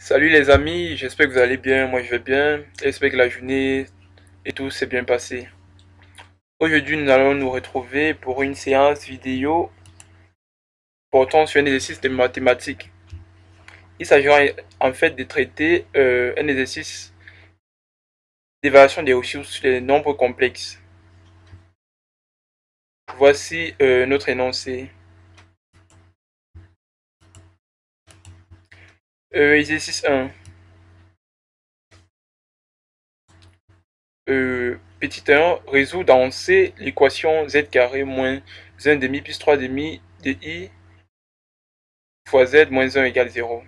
Salut les amis, j'espère que vous allez bien, moi je vais bien, j'espère que la journée et tout s'est bien passé. Aujourd'hui nous allons nous retrouver pour une séance vidéo portant sur un exercice de mathématiques. Il s'agira en fait de traiter un exercice d'évaluation des ressources sur les nombres complexes. Voici notre énoncé. Exercice 1. Petit 1, résout dans C l'équation z carré moins 1 demi plus 3 demi de i fois z moins 1 égale 0.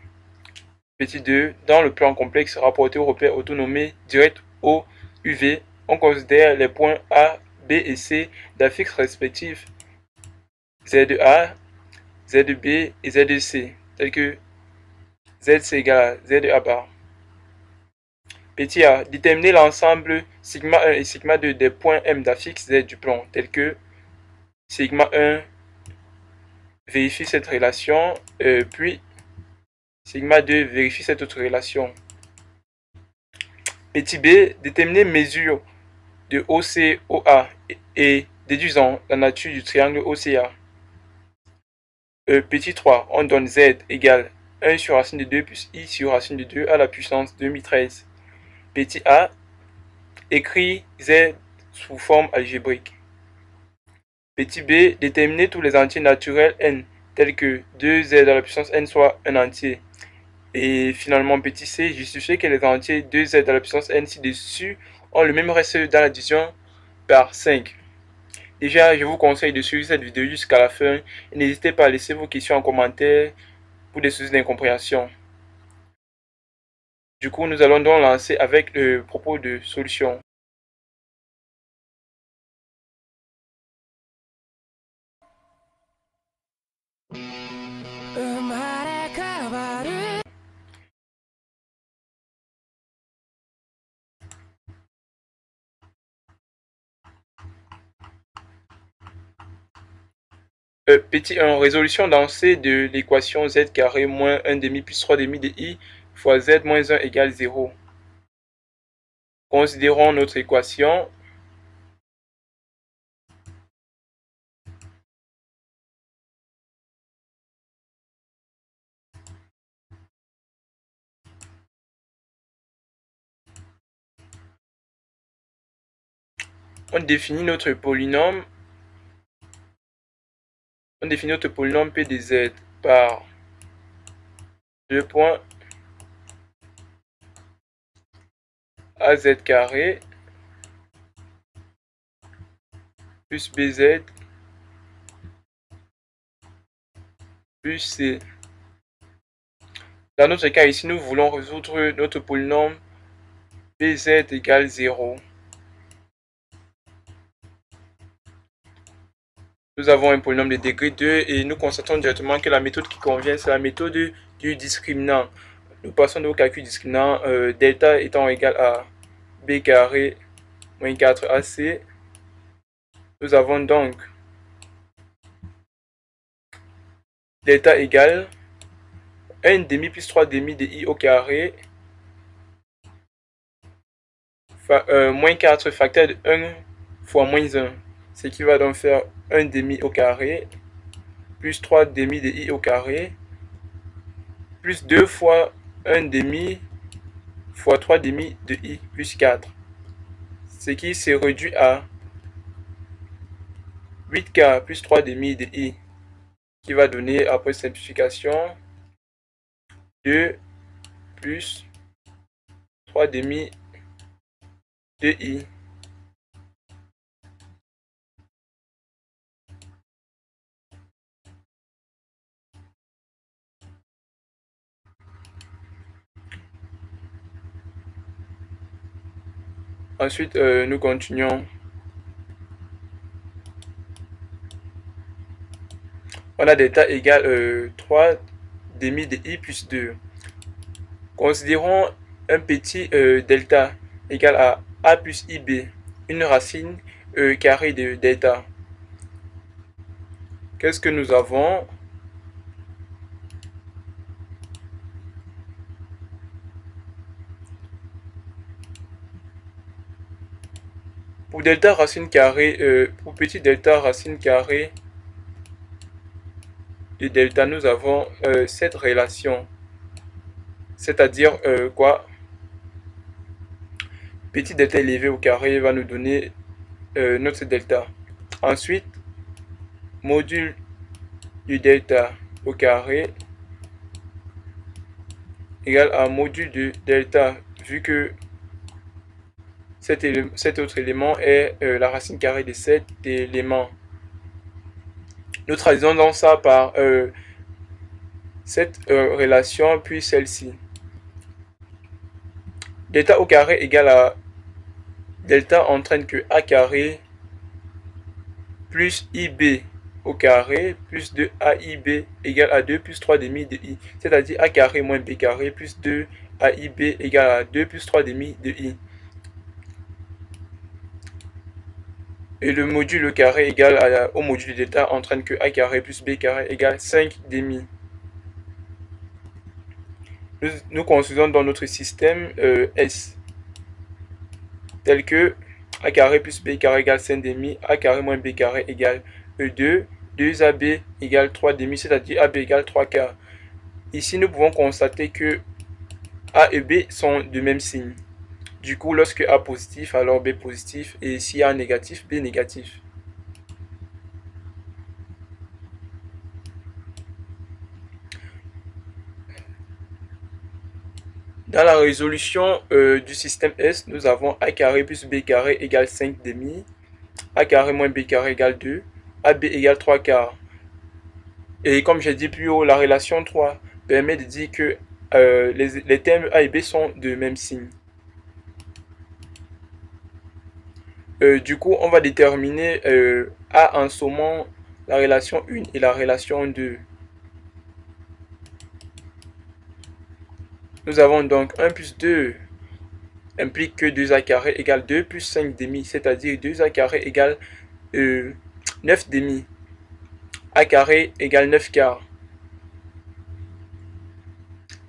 Petit 2. Dans le plan complexe rapporté au repère autonomé direct au UV, on considère les points A, B et C d'affixes respectifs ZA, ZB et ZC, tels que ZC égale à ZA bar. Petit a. Déterminer l'ensemble sigma 1 et sigma 2 des points M d'affixe Z du plan, tels que sigma 1 vérifie cette relation, puis sigma 2 vérifie cette autre relation. Petit b. Déterminer mesure de OC-OA et déduisant la nature du triangle OCA. Petit 3, on donne Z égale 1 sur racine de 2 plus I sur racine de 2 à la puissance 2013. Petit a, écrit Z sous forme algébrique. Petit b, déterminer tous les entiers naturels n, tels que 2Z à la puissance n soit un entier. Et finalement, petit c, justifier que les entiers 2Z à la puissance n ci-dessus ont le même reste dans l'addition par 5. Déjà, je vous conseille de suivre cette vidéo jusqu'à la fin et n'hésitez pas à laisser vos questions en commentaire pour des soucis d'incompréhension. Du coup, nous allons donc lancer avec le propos de solution. Petit 1, résolution dans C de l'équation z carré moins 1 demi plus 3 demi de i fois z moins 1 égale 0. Considérons notre équation. On définit notre polynôme. On définit notre polynôme p de z par 2 points az carré plus bz plus c. Dans notre cas ici, nous voulons résoudre notre polynôme pz égale 0. Nous avons un polynôme de degré 2 et nous constatons directement que la méthode qui convient, c'est la méthode du discriminant. Nous passons au calcul discriminant, delta étant égal à b carré moins 4ac. Nous avons donc delta égale 1 demi plus 3 demi de i au carré moins 4 facteur de 1 fois moins 1, ce qui va donc faire 1 demi au carré plus 3 demi de i au carré plus 2 fois 1 demi fois 3 demi de i plus 4, ce qui se réduit à 8k plus 3 demi de i, qui va donner après simplification 2 plus 3 demi de i. Ensuite, nous continuons. On a delta égale 3 demi de i plus 2. Considérons un petit delta égal à a plus ib, une racine carrée de delta. Qu'est-ce que nous avons? Pour delta racine carrée, pour petit delta racine carrée de delta, nous avons cette relation. C'est-à-dire quoi? Petit delta élevé au carré va nous donner notre delta. Ensuite, module du delta au carré égale à module de delta, vu que cet autre élément est la racine carrée de cet élément. Nous traduisons donc ça par cette relation, puis celle-ci. Delta au carré égale à delta entraîne que a carré plus ib au carré plus 2aib égale à 2 plus 3 demi de i. C'est-à-dire a carré moins b carré plus 2aib égale à 2 plus 3 demi de i. Et le module carré égal au module de delta entraîne que a carré plus b carré égale 5 demi. Nous construisons dans notre système S tel que a carré plus b carré égale 5 demi, a carré moins b carré égale 2, 2ab égale 3 demi, c'est-à-dire ab égale 3 quarts. Ici, nous pouvons constater que a et b sont de même signe. Du coup, lorsque a positif, alors b positif, et si a négatif, b négatif. Dans la résolution du système S, nous avons a carré plus b carré égale 5 demi, a carré moins b carré égale 2, ab égale 3 quarts. Et comme j'ai dit plus haut, la relation 3 permet de dire que les termes a et b sont de même signe. Du coup, on va déterminer a en sommant la relation 1 et la relation 2. Nous avons donc 1 plus 2 implique que 2a carré égale 2 plus 5 demi, c'est-à-dire 2a carré égale 9 demi. A carré égale 9 quarts.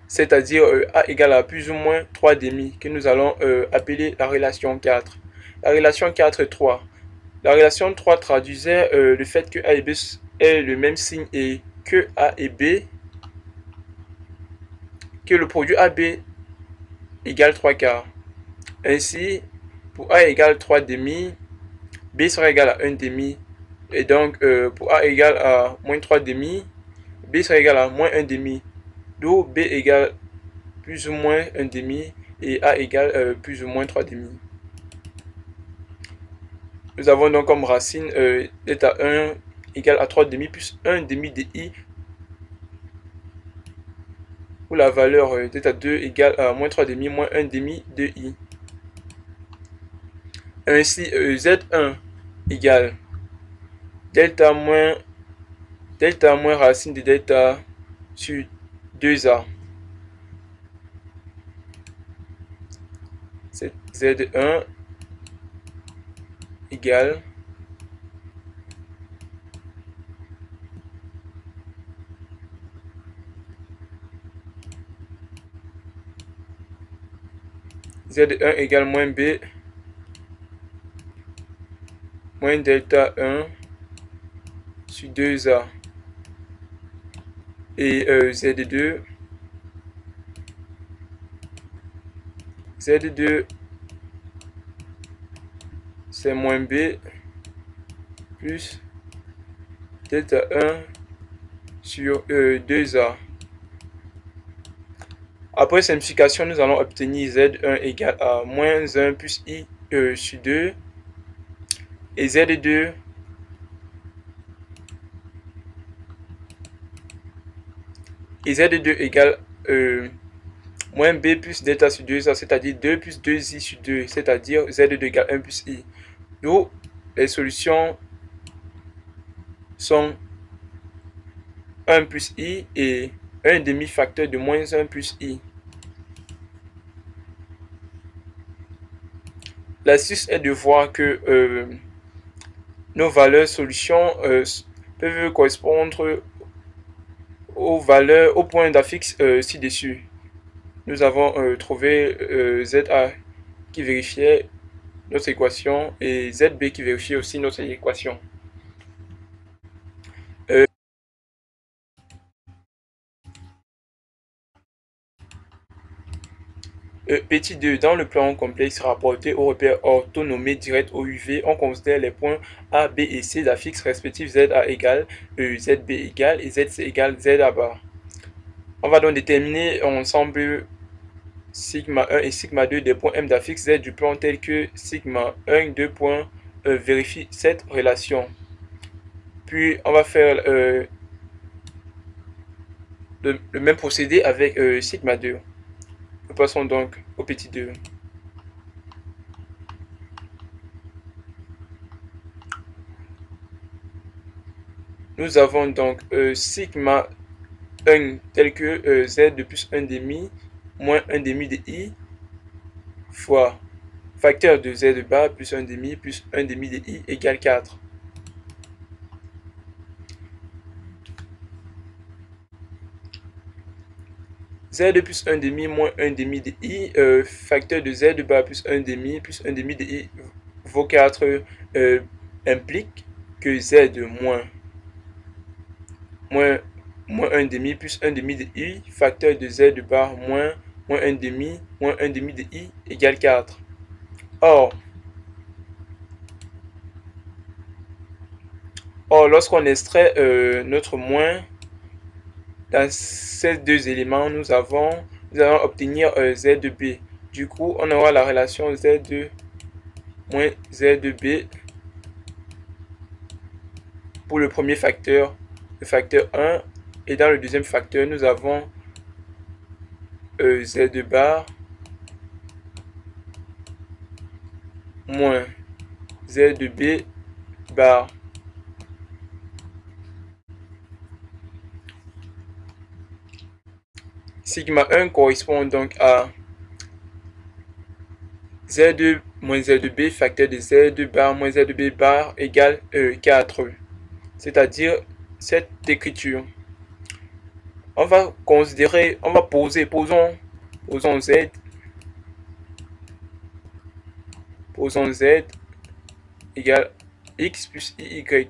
C'est-à-dire a égale à plus ou moins 3 demi, que nous allons appeler la relation 4. La relation 4, 3. La relation 3 traduisait le fait que a et b est le même signe et que a et b, que le produit AB égale 3 quarts. Ainsi, pour A égale 3 demi, B sera égal à 1 demi. Et donc, pour A égale à moins 3 demi, B sera égal à moins 1 demi. D'où B égale plus ou moins 1 demi et A égale plus ou moins 3 demi. Nous avons donc comme racine d'état 1 égale à 3 demi plus 1 demi de I, où la valeur d'état 2 égale à moins 3 demi moins 1 demi de I. Ainsi, Z1 égale delta moins racine de delta sur 2A. C'est Z1 égale Z1 égale moins B moins delta 1 sur 2A. Et Z2 c'est moins B plus delta 1 sur 2A. Après simplification, nous allons obtenir Z1 égale à moins 1 plus I sur 2 et Z2 égale moins B plus delta sur 2A, c'est-à-dire 2 plus 2I sur 2, c'est-à-dire Z2 égale 1 plus I. Donc, les solutions sont 1 plus I et 1 demi-facteur de moins 1 plus I. L'astuce est de voir que nos valeurs solutions peuvent correspondre aux valeurs, au point d'affixe ci-dessus. Nous avons trouvé ZA qui vérifiait notre équation et ZB qui vérifie aussi notre équation. Petit 2. Dans le plan complexe rapporté au repère orthonomé direct OUV, on considère les points A, B et C d'affixes respectifs ZA égale ZB égale et ZC égale ZA bar. On va donc déterminer ensemble sigma 1 et sigma 2 des points M d'affixe Z du plan tel que sigma 1, 2 points vérifie cette relation. Puis on va faire le même procédé avec sigma 2. Nous passons donc au petit 2. Nous avons donc sigma 1 tel que Z de plus 1 demi moins 1 demi de I fois facteur de Z bar plus 1 demi de I égale 4. Z plus 1 demi moins 1 demi de I, facteur de Z bar plus 1 demi de I vaut 4 implique que Z moins 1 demi plus 1 demi de I, facteur de Z bar moins 1 demi de I égale 4. Or, lorsqu'on extrait notre moins, dans ces deux éléments, nous allons obtenir Z de B. Du coup, on aura la relation Z de moins Z de B pour le premier facteur, le facteur 1. Et dans le deuxième facteur, nous avons Z de bar moins Z de B bar. Sigma 1 correspond donc à Z2 moins Z2B facteur de Z2 bar moins Z2B bar égale 4. C'est-à-dire cette écriture. On va considérer, on va posons Z, égale X plus IY.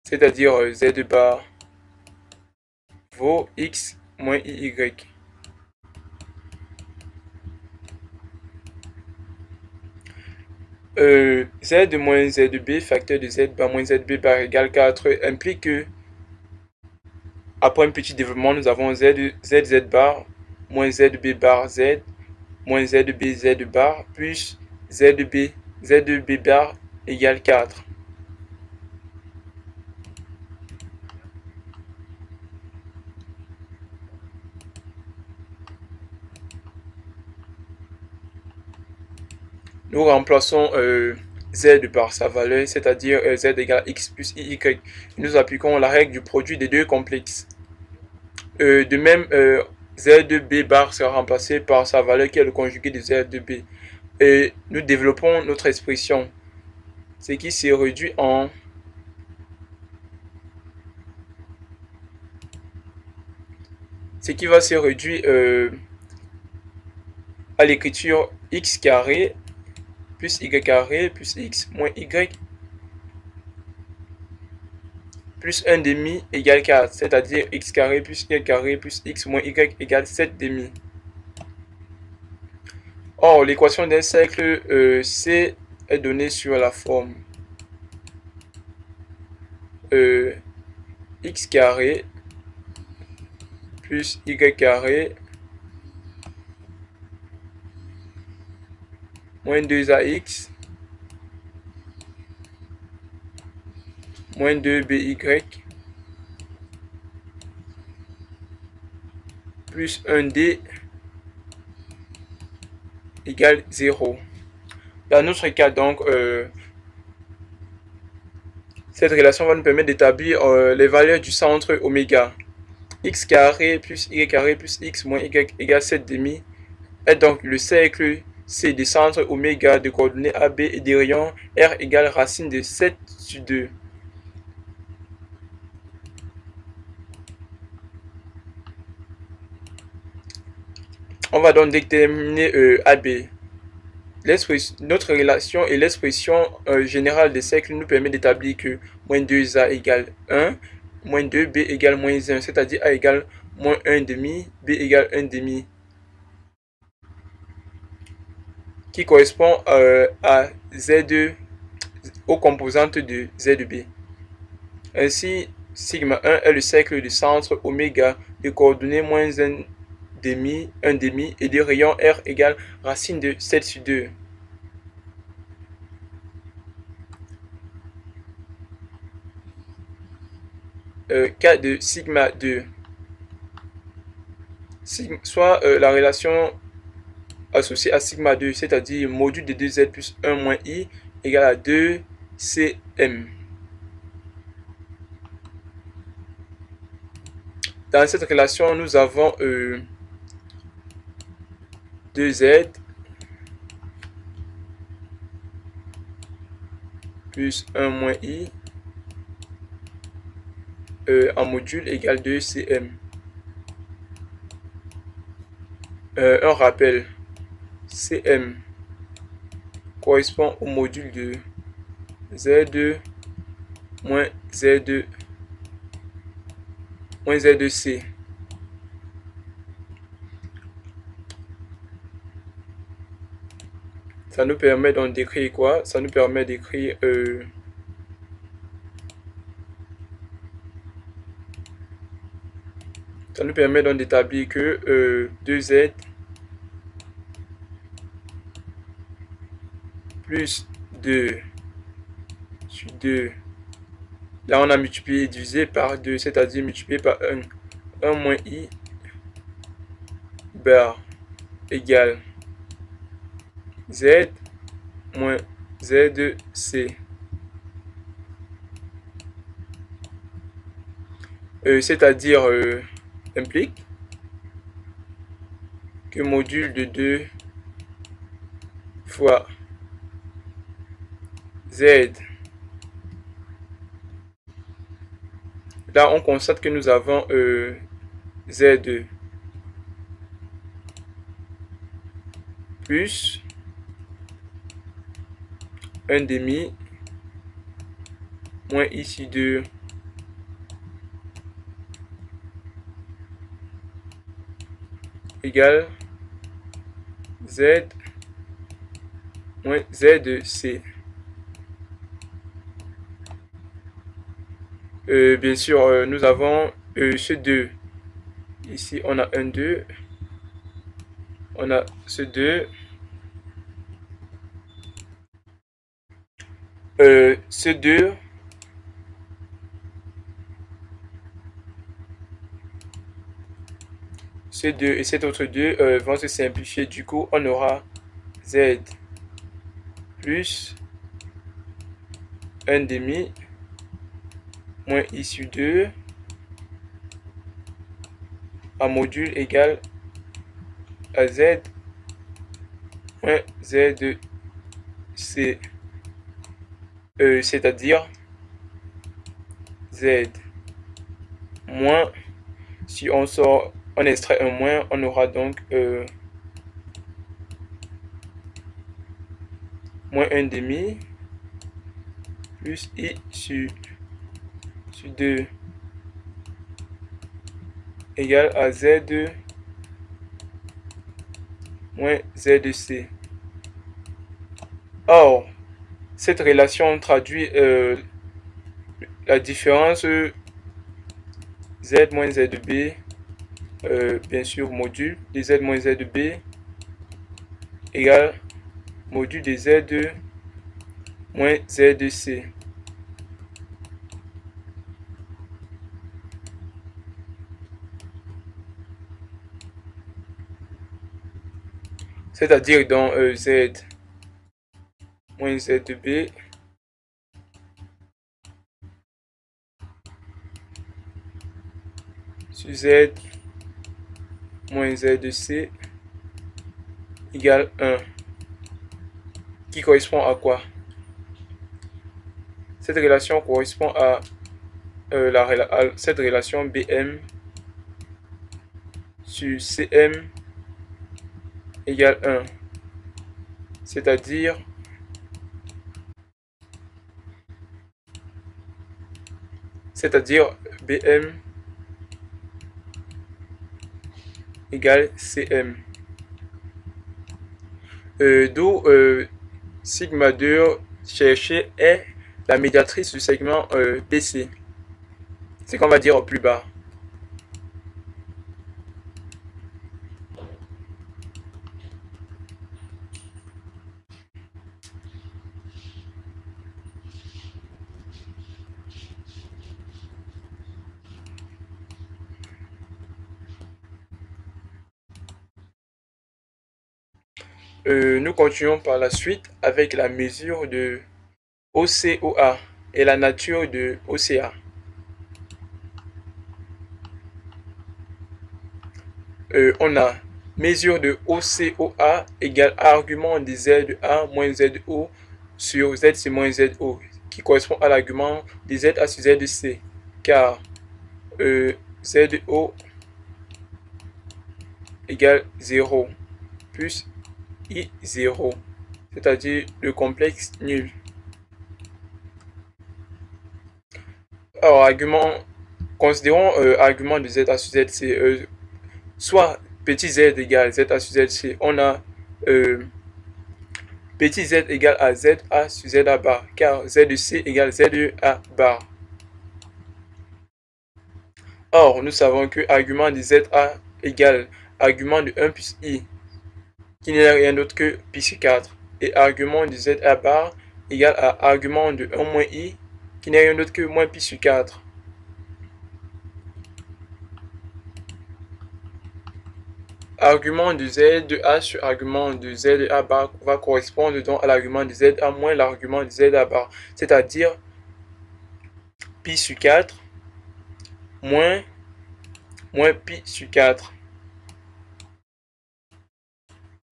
C'est-à-dire Z bar vaut X moins IY. Z moins ZB facteur de Z bar moins ZB bar égale 4 implique que après un petit développement, nous avons ZZ bar moins ZB bar Z moins ZB Z bar plus ZB bar égale 4. Nous remplaçons Z par sa valeur, c'est-à-dire Z égale X plus IY. Nous appliquons la règle du produit des deux complexes. De même, Z de B bar sera remplacé par sa valeur qui est le conjugué de Z de B. Et nous développons notre expression, ce qui se réduit en ce qui va se réduire à l'écriture x carré plus y carré plus x moins y plus 1 demi égale 4, c'est-à-dire x carré plus y carré plus x moins y égale 7 demi. Or, l'équation d'un cercle C est donnée sur la forme x carré plus y carré moins 2ax moins 2by plus 1d égale 0. Dans notre cas, donc, cette relation va nous permettre d'établir les valeurs du centre oméga. X carré plus y carré plus x moins y égale 7 demi est donc le cercle C des centres oméga de coordonnées AB et des rayons R égale racine de 7 sur 2. On va donc déterminer AB. Notre relation et l'expression générale des cercles nous permet d'établir que moins 2A égale 1, moins 2B égale moins 1, c'est-à-dire A égale moins 1 demi, B égale 1 demi, qui correspond à Z2, aux composantes de ZB. Ainsi, sigma 1 est le cercle du centre oméga de coordonnées moins 1 demi et de rayon R égale racine de 7 sur 2. Cas de sigma 2, soit la relation associée à sigma 2, c'est-à-dire module de 2z plus 1 moins i égale à 2cm. Dans cette relation, nous avons 2z plus 1 moins i en module égale 2cm. Un rappel, cm correspond au module de z2 moins z2 moins z2c. Ça nous permet donc d'écrire quoi? Ça nous permet d'écrire ça nous permet donc d'établir que 2z plus 2 sur 2. Là, on a multiplié et divisé par 2, c'est-à-dire multiplié par 1. 1 moins i bar égale z moins z2c. C'est-à-dire implique que module de 2 fois z. Là, on constate que nous avons z2 plus 1 demi moins i sur 2 égale z moins z de c. Bien sûr, nous avons ce 2. Ici, on a un 2. On a ce 2. Ce 2. Ce 2 et cet autre 2 vont se simplifier. Du coup, on aura z plus 1 demi moins i sur 2 en module égal à z moins z de c, c'est-à-dire z moins, si on sort, on extrait un moins, on aura donc moins 1 demi plus i sur 2 égale à z2 moins z de c. Or, cette relation traduit la différence z moins z de b, bien sûr module de z moins z de b égale module de z2 moins z de c. C'est-à-dire dans z moins z de b sur z moins z de c égale 1, qui correspond à quoi? Cette relation correspond à cette relation BM sur CM égale 1, c'est-à-dire BM égale CM. D'où sigma 2 cherché est la médiatrice du segment BC. C'est qu'on va dire plus bas. Nous continuons par la suite avec la mesure de OCOA et la nature de OCA. On a mesure de OCOA égale argument de ZA moins ZO sur ZC moins ZO, qui correspond à l'argument de ZA sur ZC, car ZO égale 0 plus I0, c'est-à-dire le complexe nul. Alors, considérons argument de ZA sur ZC, soit petit z égale ZA sur ZC, on a petit z égale à ZA sur ZA bar, car Z de C égale Z de A bar. Or, nous savons que argument de ZA égale argument de 1 plus I, qui n'est rien d'autre que pi sur 4, et argument de ZA bar égale à argument de 1 moins I, qui n'est rien d'autre que moins pi sur 4. Argument de Z de A sur argument de Z de A bar va correspondre donc à l'argument de ZA moins l'argument de ZA bar, c'est-à-dire pi sur 4 moins pi sur 4,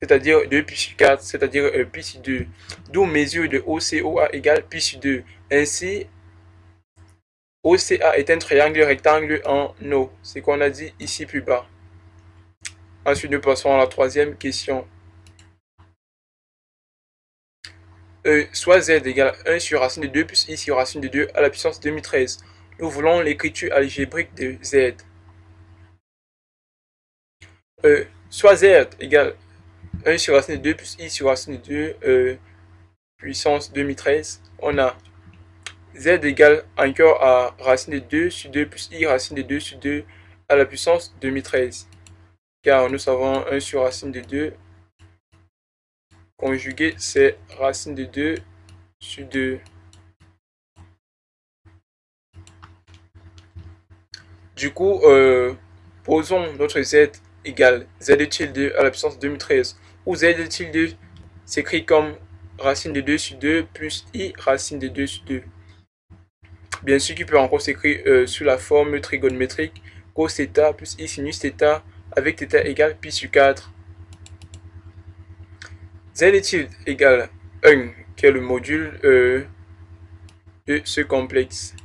c'est-à-dire 2 pi sur 4, c'est-à-dire pi sur 2, d'où mesure de OCOA égale pi sur 2. Ainsi, OCA est un triangle rectangle en O, c'est qu'on a dit ici plus bas. Ensuite, nous passons à la troisième question. Soit Z égale 1 sur racine de 2 plus I sur racine de 2 à la puissance 2013. Nous voulons l'écriture algébrique de Z. Soit Z égale 1 sur racine de 2 plus I sur racine de 2 puissance 2013. On a Z égale encore à racine de 2 sur 2 plus I racine de 2 sur 2 à la puissance 2013. Car nous savons 1 sur racine de 2 conjugué, c'est racine de 2 sur 2. Du coup, posons notre Z égale Z tilde à la puissance 2013, où Z tilde s'écrit comme racine de 2 sur 2 plus I racine de 2 sur 2. Bien sûr, qui peut encore s'écrire sous la forme trigonométrique cos θ plus I sinus θ avec θ égale pi sur 4. Z tilde égale 1, qui est le module de ce complexe.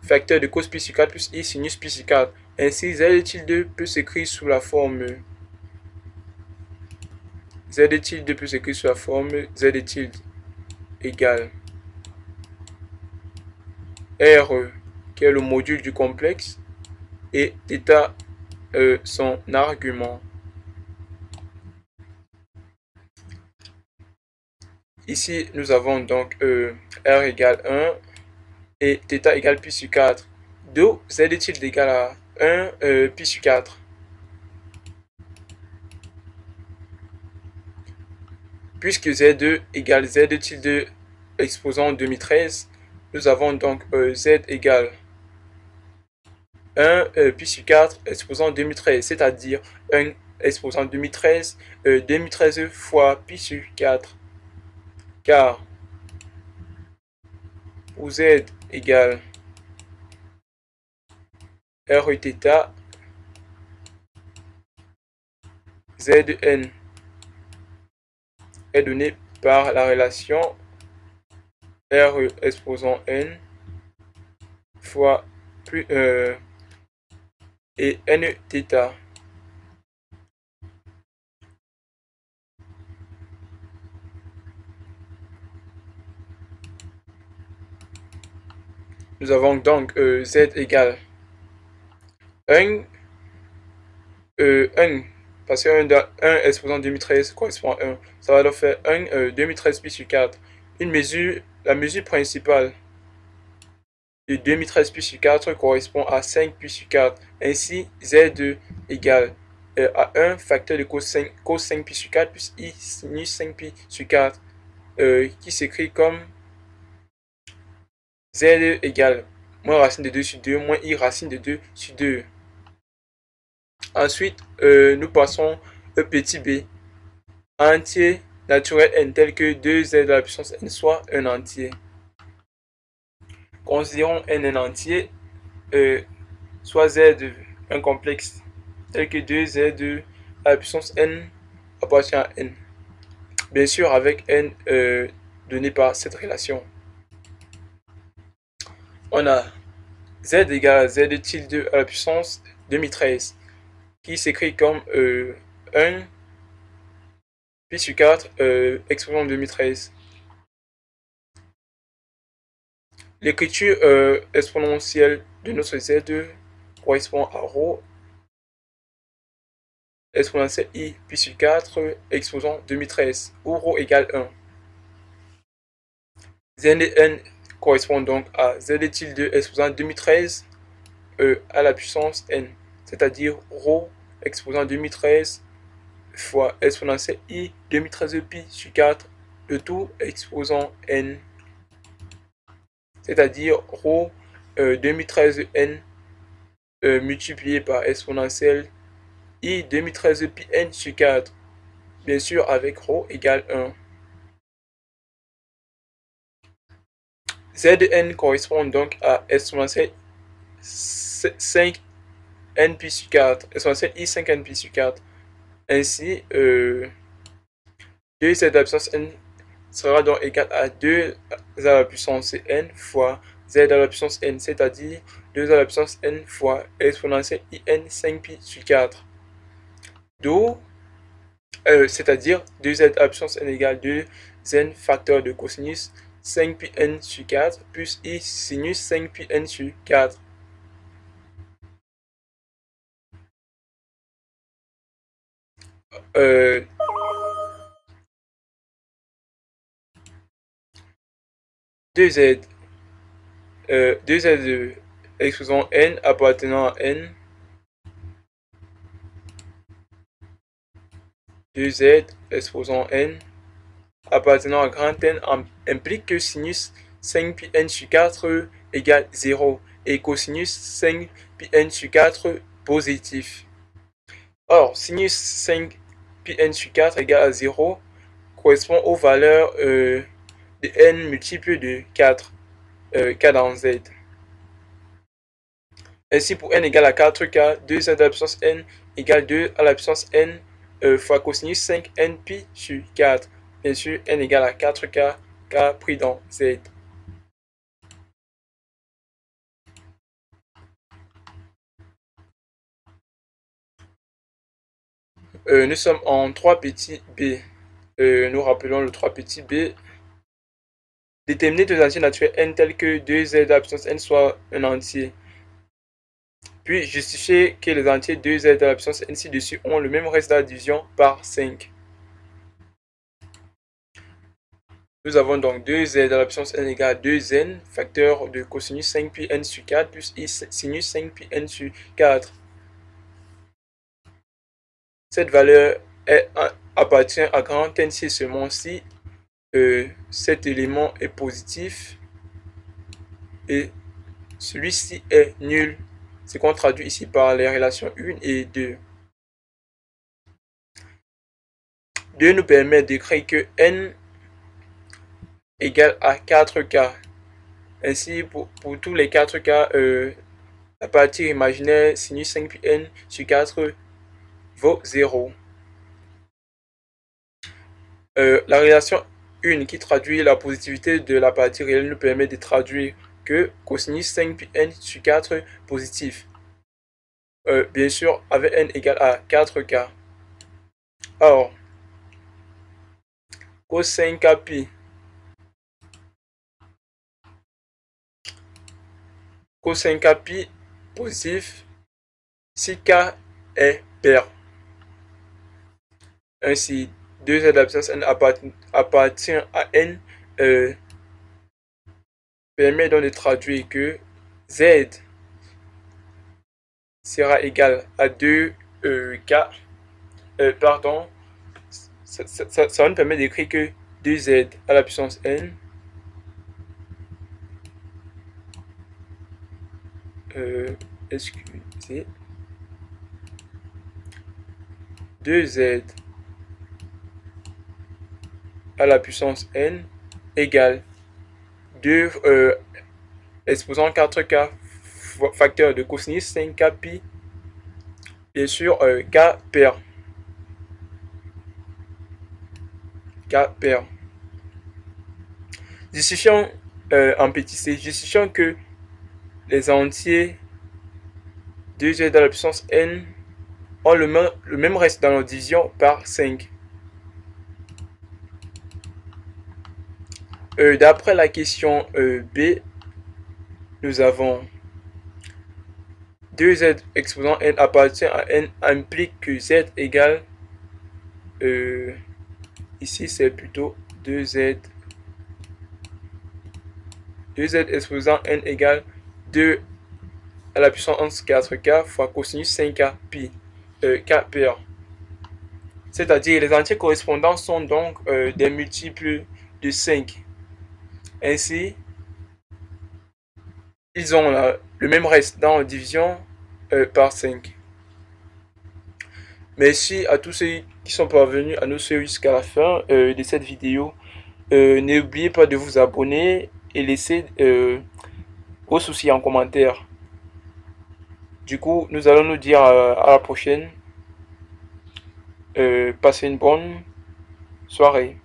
Facteur de cos pi sur 4 plus I sinus pi sur 4. Ainsi, Z tilde peut s'écrire sous la forme Z tilde peut s'écrire sous la forme Z tilde égale R, qui est le module du complexe, et θ son argument. Ici, nous avons donc R égale 1 et θ égale pi sur 4. D'où Z tilde égale à 1 pi sur 4. Puisque Z2 égale Z tilde exposant 2013, nous avons donc Z égale 1 pi sur 4 exposant 2013, c'est-à-dire 1 exposant 2013, 2013 fois pi sur 4. Car pour Z égale R θ, Zn est donné par la relation R exposant n fois plus et n θ. Nous avons donc z égale 1, 1, parce que 1 exposant 2013 correspond à 1. Ça va donc faire 1, 2013 pi sur 4. La mesure principale de 2013 pi sur 4 correspond à 5 pi sur 4. Ainsi, Z2 égale à 1 facteur de cos 5 pi sur 4 plus I sinus 5 pi sur 4, qui s'écrit comme Z égale moins racine de 2 sur 2 moins I racine de 2 sur 2. Ensuite, nous passons au petit b. Entier naturel n tel que 2z à la puissance n soit un entier. Considérons n un entier, soit z un complexe tel que 2z à la puissance n appartient à n. Bien sûr, avec n donné par cette relation. On a z égale à z tilde à la puissance 2013, qui s'écrit comme 1 pi sur 4 expression 2013. L'écriture exponentielle de notre z2 correspond à ρ exponentielle i pi sur 4 exposant 2013, où ρ égale 1. Zn correspond donc à z tilde exposant 2013 à la puissance n, c'est-à-dire ρ exposant 2013 fois exponentielle i 2013 pi sur 4, le tout exposant n, c'est-à-dire ρ 2013 n multiplié par exponentielle i 2013 pi n sur 4, bien sûr avec ρ égale 1. Zn correspond donc à exponentielle 5 n pi sur 4, exponentielle i 5 n pi sur 4. Ainsi, 2z à la puissance n sera donc égal à 2 à la puissance n fois z à la puissance n, c'est-à-dire 2 à la puissance n fois exponentielle in 5 pi sur 4. D'où, c'est-à-dire 2z à la puissance n égale 2n facteur de cosinus 5 pi n sur 4 plus i sinus 5 pi n sur 4. Euh, 2z, 2z exposant n appartenant à n, 2z exposant n appartenant à grand N implique que sinus 5 pi n sur 4 égale 0 et cosinus 5 pi n sur 4 positif. Or, sinus 5 pi n sur 4 égale à 0 correspond aux valeurs de n multiples de 4, k dans z. Ainsi, pour n égale à 4k, 2z à la puissance n égale 2 à la puissance n fois cosinus 5n pi sur 4. Bien sûr, n égale à 4k, k pris dans z. Nous sommes en 3 petits b. Nous rappelons le 3 petits b. Déterminer deux entiers naturels n tels que 2z à la puissance n soit un entier. Puis justifier que les entiers 2z à la puissance n ci-dessus ont le même résultat de division par 5. Nous avons donc 2z à la puissance n égale à 2n, facteur de cosinus 5 pi n sur 4 plus i sinus 5 pi n sur 4. Cette valeur appartient à grand N si seulement si cet élément est positif et celui-ci est nul. C'est qu'on traduit ici par les relations 1 et 2. 2 nous permet d'écrire que n égale à 4k. Ainsi, pour tous les 4k, la partie imaginaire sinus 5 pi n sur 4 vaut 0. La relation 1 qui traduit la positivité de la partie réelle nous permet de traduire que cosinus 5 pi n sur 4 positif. Bien sûr, avec n égale à 4k. Or, cos 5k pi cos 5k pi positif si k est pair. Ainsi, 2z de la puissance n appartient à n permet donc de traduire que z sera égal à 2k, pardon, ça nous permet d'écrire que 2z à la puissance n excusez, 2z à la puissance n égale 2 exposant 4k facteur de cosinus 5k pi, bien sûr k pair. Justifiant en petit c, justifiant que les entiers 2z à la puissance n ont le même reste dans leur division par 5. D'après la question B, nous avons 2z exposant n appartient à n implique que z égale, ici c'est plutôt 2z exposant n égale 2 à la puissance 4k fois cosinus 5k pi, k pair. C'est-à-dire les entiers correspondants sont donc des multiples de 5. Ainsi, ils ont le même reste dans la division par 5. Merci à tous ceux qui sont parvenus à nous suivre jusqu'à la fin de cette vidéo. N'oubliez pas de vous abonner et laisser vos soucis en commentaire. Du coup, nous allons nous dire à la prochaine. Passez une bonne soirée.